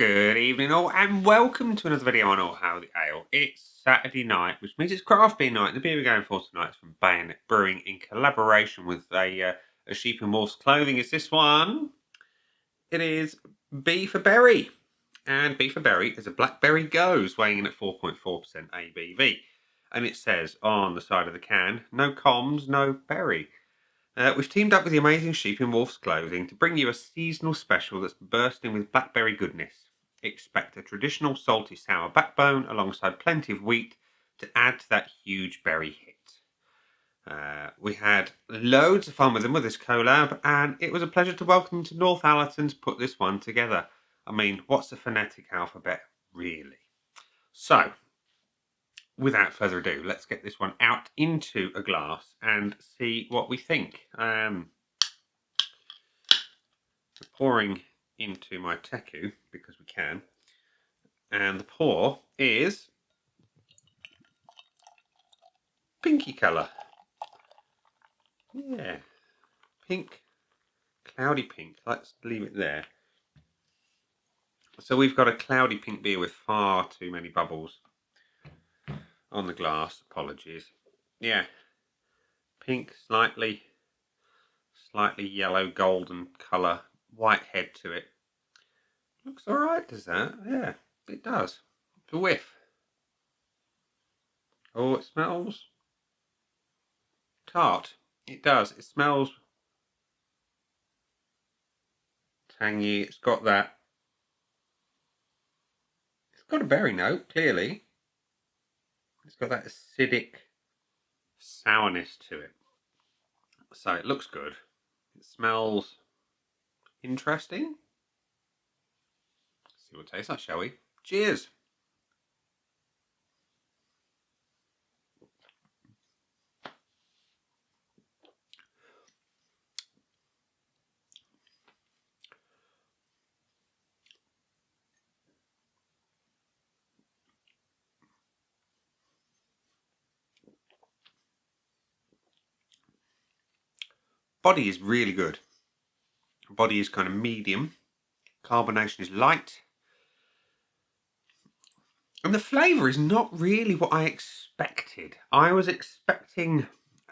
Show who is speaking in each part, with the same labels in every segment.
Speaker 1: Good evening all and welcome to another video on All How the Ale. It's Saturday night, which means it's craft beer night. The beer we're going for tonight is from Bayonet Brewing in collaboration with a Sheep and Wolf's Clothing. Is this one? It is B for Berry. And B for Berry is a blackberry Gose weighing in at 4.4% ABV. And it says on the side of the can, no comms, no berry. We've teamed up with the amazing Sheep and Wolf's Clothing to bring you a seasonal special that's bursting with blackberry goodness. Expect a traditional salty sour backbone alongside plenty of wheat to add to that huge berry hit. We had loads of fun with them with this collab, and it was a pleasure to welcome them to North Allerton to put this one together. I mean, what's the phonetic alphabet, really? So, without further ado, let's get this one out into a glass and see what we think. Pouring into my teku because we can, and the pour is pinky colour. Yeah, pink, cloudy pink. Let's leave it there. So we've got a cloudy pink beer with far too many bubbles on the glass. Apologies. Yeah, pink, slightly yellow golden colour, white head to it. Looks all right, does that? Yeah, it does. It's a whiff. Oh, it smells tart. It does. It smells tangy. It's got that. It's got a berry note, clearly. It's got that acidic sourness to it. So it looks good. It smells interesting. Let's see what it tastes like, shall we? Cheers! Body is really good. Body is kind of medium. Carbonation is light. And the flavour is not really what I expected. I was expecting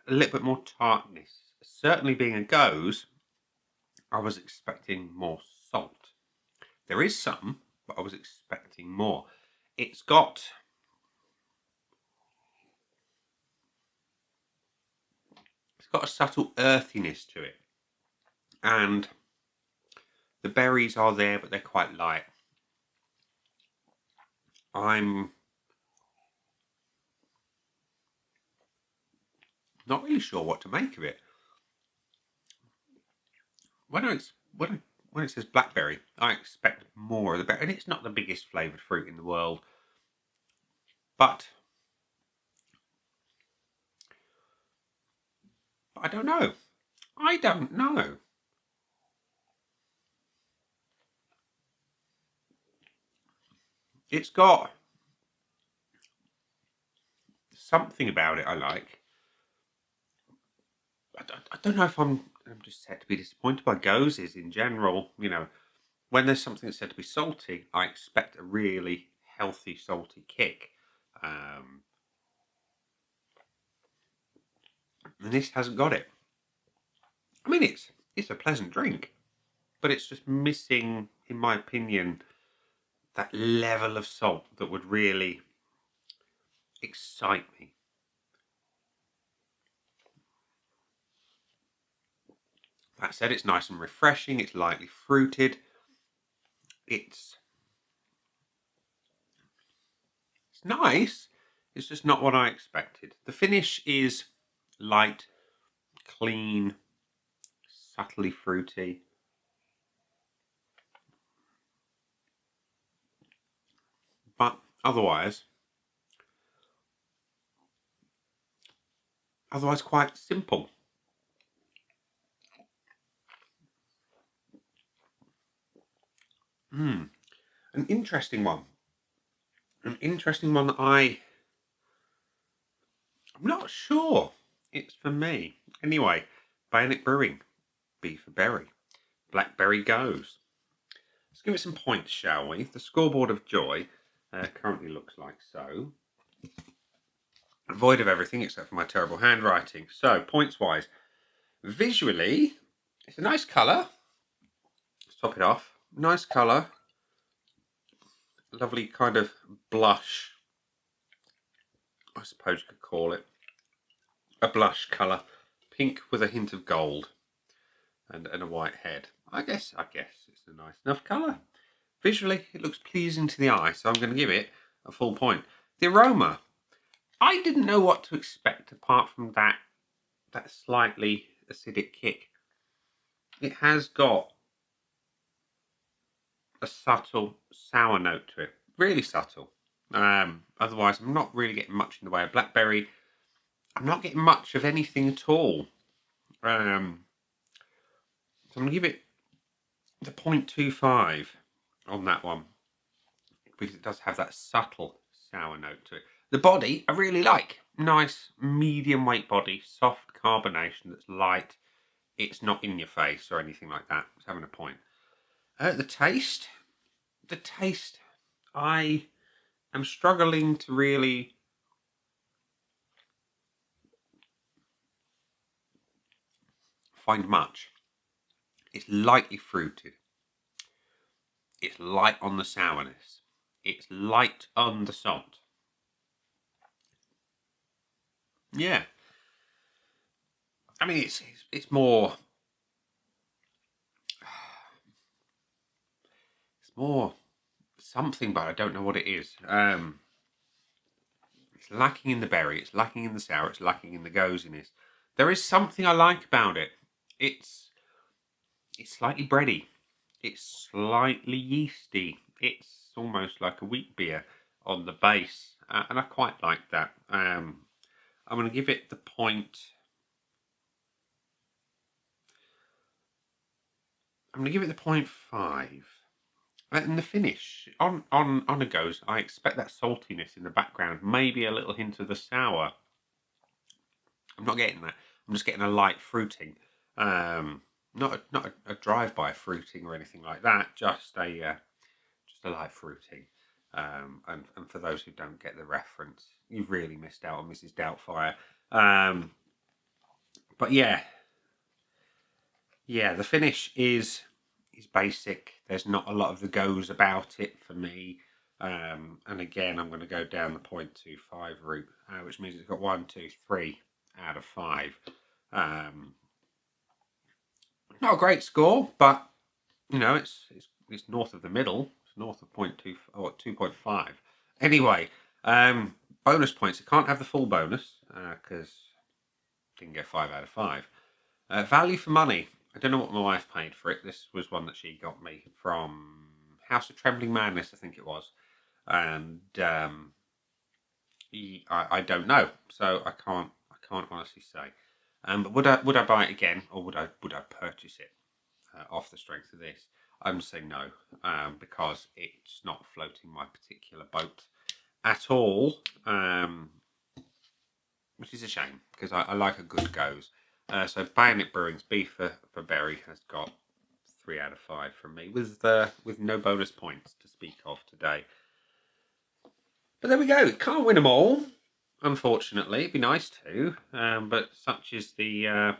Speaker 1: a little bit more tartness. Certainly being a Gose, I was expecting more salt. There is some, but I was expecting more. It's got a subtle earthiness to it. And the berries are there, but they're quite light. I'm not really sure what to make of it. When it says blackberry, I expect more of the berry, and it's not the biggest flavoured fruit in the world, but I don't know. It's got something about it I like. I don't know if I'm just set to be disappointed by Goses in general. You know, when there's something that's said to be salty, I expect a really healthy salty kick. And this hasn't got it. I mean, it's a pleasant drink, but it's just missing, in my opinion, that level of salt that would really excite me. That said, it's nice and refreshing. It's lightly fruited. It's nice. It's just not what I expected. The finish is light, clean, subtly fruity. But otherwise quite simple. An interesting one. That I'm not sure it's for me. Anyway, Bayonet Brewing, B for Berry, Blackberry Gose. Let's give it some points, shall we? The scoreboard of joy currently looks like so. Void of everything except for my terrible handwriting. So, points-wise, visually, it's a nice colour. Let's top it off. Nice colour. Lovely kind of blush, I suppose you could call it. A blush colour. Pink with a hint of gold. And a white head. I guess it's a nice enough colour. Visually, it looks pleasing to the eye, so I'm going to give it a full point. The aroma, I didn't know what to expect apart from that slightly acidic kick. It has got a subtle sour note to it, really subtle. Otherwise, I'm not really getting much in the way of blackberry. I'm not getting much of anything at all. So I'm going to give it the 0.25 on that one, because it does have that subtle sour note to it. The body I really like. Nice medium weight body, soft carbonation that's light. It's not in your face or anything like that. It's having a point. The taste, I am struggling to really find much. It's lightly fruited. It's light on the sourness. It's light on the salt. Yeah. I mean, it's more... It's more something, but I don't know what it is. It's lacking in the berry. It's lacking in the sour. It's lacking in the gosiness. There is something I like about it. It's slightly bready. It's slightly yeasty. It's almost like a wheat beer on the base, and I quite like that. I'm going to give it the point. I'm going to give it the 0.5. And the finish on a Gose, I expect that saltiness in the background, maybe a little hint of the sour. I'm not getting that. I'm just getting a light fruiting. Not a drive-by fruiting or anything like that. Just a light fruiting. And for those who don't get the reference, you've really missed out on Mrs. Doubtfire. But yeah, the finish is basic. There's not a lot of the Gose about it for me. And again, I'm going to go down the 0.25 route, which means it's got 1, 2, 3 out of 5. Not a great score, but you know, it's north of the middle. It's north of 0.2 or 2.5. Anyway, bonus points. It can't have the full bonus because it didn't get 5 out of 5. Value for money. I don't know what my wife paid for it. This was one that she got me from House of Trembling Madness, I think it was, and I don't know, so I can't honestly say. But would I buy it again, or would I purchase it off the strength of this? I'm going to say no, because it's not floating my particular boat at all, which is a shame because I like a good Gose. So Bayonet Brewing's beef for berry has got 3 out of 5 from me, with no bonus points to speak of today. But there we go. Can't win them all, unfortunately. It'd be nice to, but such is the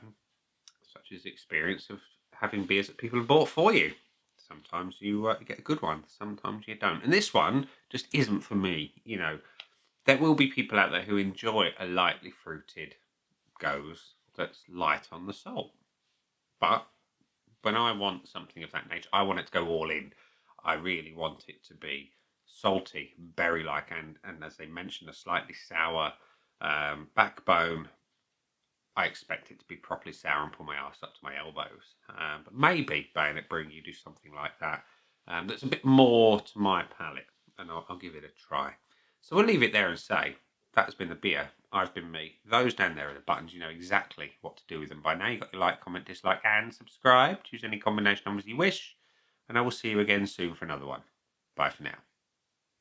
Speaker 1: experience of having beers that people have bought for you. Sometimes you get a good one, sometimes you don't. And this one just isn't for me. You know, there will be people out there who enjoy a lightly fruited Gose that's light on the salt. But when I want something of that nature, I want it to go all in. I really want it to be salty, berry-like, and as they mentioned, a slightly sour backbone. I expect it to be properly sour and pull my arse up to my elbows. But maybe Bayonet Brewing, you do something like that. That's a bit more to my palate, and I'll give it a try. So we'll leave it there and say, that has been the beer. I've been me. Those down there are the buttons. You know exactly what to do with them by now. You've got your like, comment, dislike, and subscribe. Choose any combination numbers you wish. And I will see you again soon for another one. Bye for now.